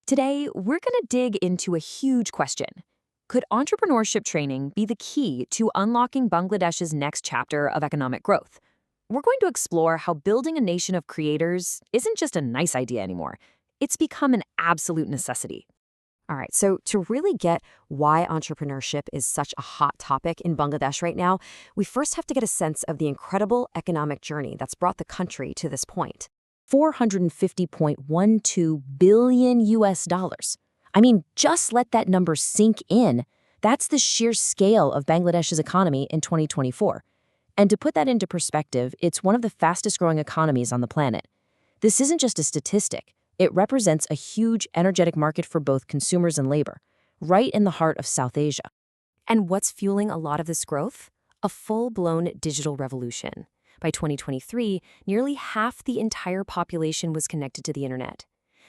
Today, we're going to dig into a huge question. Could entrepreneurship training be the key to unlocking Bangladesh's next chapter of economic growth? We're going to explore how building a nation of creators isn't just a nice idea anymore. It's become an absolute necessity. All right, so to really get why entrepreneurship is such a hot topic in Bangladesh right now, we first have to get a sense of the incredible economic journey that's brought the country to this point. 450.12 billion US dollars. I mean, just let that number sink in. That's the sheer scale of Bangladesh's economy in 2024. And to put that into perspective, it's one of the fastest growing economies on the planet. This isn't just a statistic. It represents a huge, energetic market for both consumers and labor, right in the heart of South Asia. And what's fueling a lot of this growth? A full-blown digital revolution. By 2023, nearly half the entire population was connected to the internet.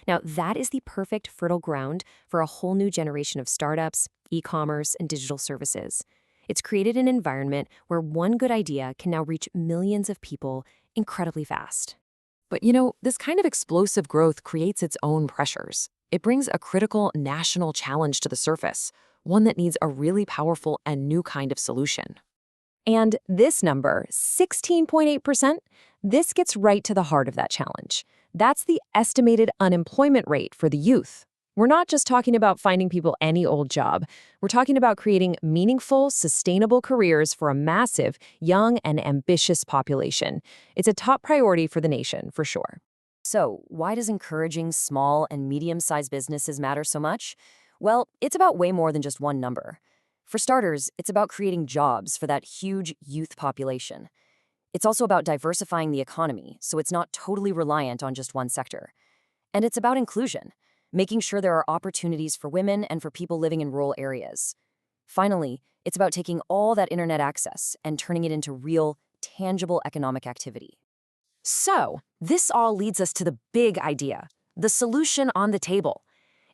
Now, that is the perfect fertile ground for a whole new generation of startups, e-commerce, and digital services. It's created an environment where one good idea can now reach millions of people incredibly fast. But this kind of explosive growth creates its own pressures. It brings a critical national challenge to the surface, one that needs a really powerful and new kind of solution. And this number, 16.8%, this gets right to the heart of that challenge. That's the estimated unemployment rate for the youth. We're not just talking about finding people any old job. We're talking about creating meaningful, sustainable careers for a massive, young, and ambitious population. It's a top priority for the nation, for sure. So, why does encouraging small and medium-sized businesses matter so much? Well, it's about way more than just one number. For starters, it's about creating jobs for that huge youth population. It's also about diversifying the economy, so it's not totally reliant on just one sector. And it's about inclusion, making sure there are opportunities for women and for people living in rural areas. Finally, it's about taking all that internet access and turning it into real, tangible economic activity. So, this all leads us to the big idea, the solution on the table.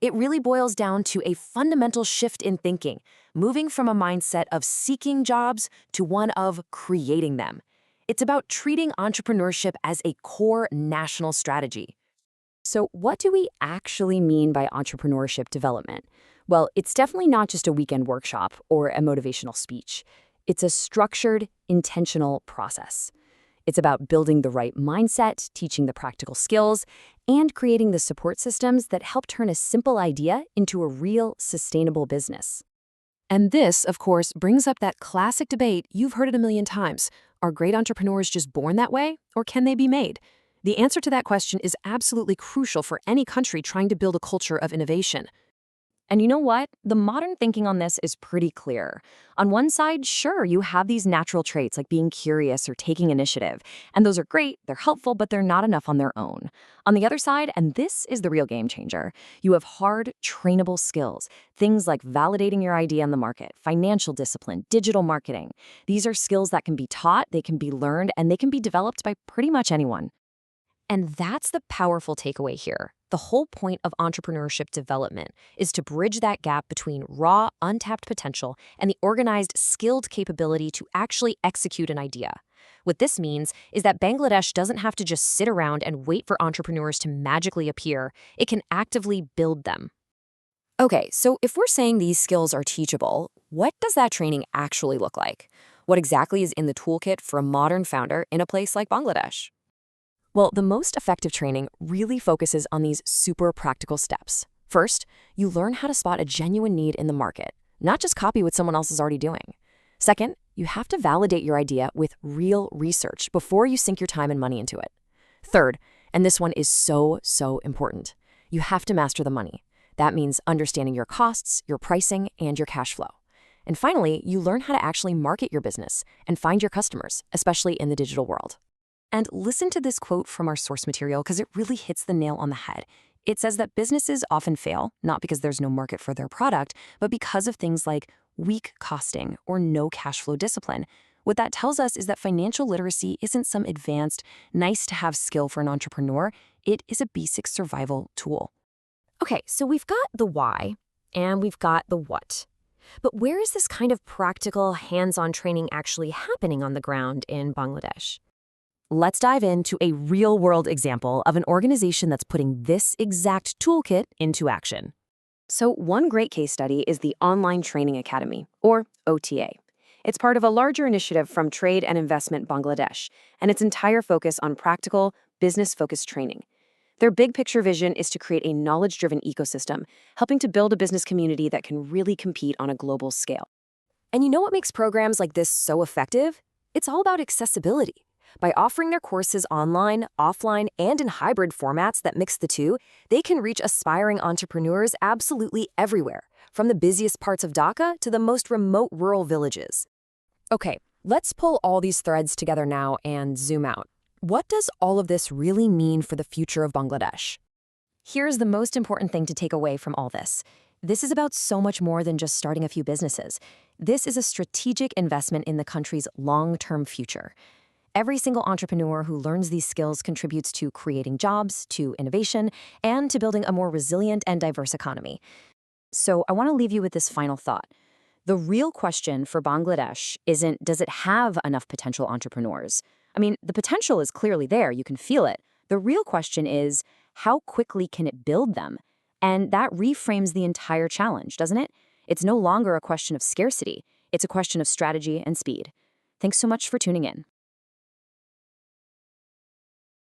It really boils down to a fundamental shift in thinking, moving from a mindset of seeking jobs to one of creating them. It's about treating entrepreneurship as a core national strategy. So what do we actually mean by entrepreneurship development? Well, it's definitely not just a weekend workshop or a motivational speech. It's a structured, intentional process. It's about building the right mindset, teaching the practical skills, and creating the support systems that help turn a simple idea into a real, sustainable business. And this, of course, brings up that classic debate you've heard it a million times. Are great entrepreneurs just born that way, or can they be made? The answer to that question is absolutely crucial for any country trying to build a culture of innovation. And you know what? The modern thinking on this is pretty clear. On one side, sure, you have these natural traits like being curious or taking initiative. And those are great, they're helpful, but they're not enough on their own. On the other side, and this is the real game changer, you have hard, trainable skills. Things like validating your idea on the market, financial discipline, digital marketing. These are skills that can be taught, they can be learned, and they can be developed by pretty much anyone. And that's the powerful takeaway here. The whole point of entrepreneurship development is to bridge that gap between raw, untapped potential and the organized, skilled capability to actually execute an idea. What this means is that Bangladesh doesn't have to just sit around and wait for entrepreneurs to magically appear. It can actively build them. Okay, so if we're saying these skills are teachable, what does that training actually look like? What exactly is in the toolkit for a modern founder in a place like Bangladesh? Well, the most effective training really focuses on these super practical steps. First, you learn how to spot a genuine need in the market, not just copy what someone else is already doing. Second, you have to validate your idea with real research before you sink your time and money into it. Third, and this one is so important, you have to master the money. That means understanding your costs, your pricing, and your cash flow. And finally, you learn how to actually market your business and find your customers, especially in the digital world. And listen to this quote from our source material because it really hits the nail on the head. It says that businesses often fail, not because there's no market for their product, but because of things like weak costing or no cash flow discipline. What that tells us is that financial literacy isn't some advanced, nice-to-have skill for an entrepreneur. It is a basic survival tool. Okay, so we've got the why and we've got the what. But where is this kind of practical, hands-on training actually happening on the ground in Bangladesh? Let's dive into a real-world example of an organization that's putting this exact toolkit into action. So one great case study is the Online Training Academy, or OTA. It's part of a larger initiative from Trade and Investment Bangladesh, and its entire focus on practical, business-focused training. Their big picture vision is to create a knowledge-driven ecosystem, helping to build a business community that can really compete on a global scale. And you know what makes programs like this so effective? It's all about accessibility. By offering their courses online, offline, and in hybrid formats that mix the two, they can reach aspiring entrepreneurs absolutely everywhere, from the busiest parts of Dhaka to the most remote rural villages. Okay, let's pull all these threads together now and zoom out. What does all of this really mean for the future of Bangladesh? Here's the most important thing to take away from all this. This is about so much more than just starting a few businesses. This is a strategic investment in the country's long-term future. Every single entrepreneur who learns these skills contributes to creating jobs, to innovation, and to building a more resilient and diverse economy. So I want to leave you with this final thought. The real question for Bangladesh isn't, does it have enough potential entrepreneurs? I mean, the potential is clearly there, you can feel it. The real question is, how quickly can it build them? And that reframes the entire challenge, doesn't it? It's no longer a question of scarcity. It's a question of strategy and speed. Thanks so much for tuning in.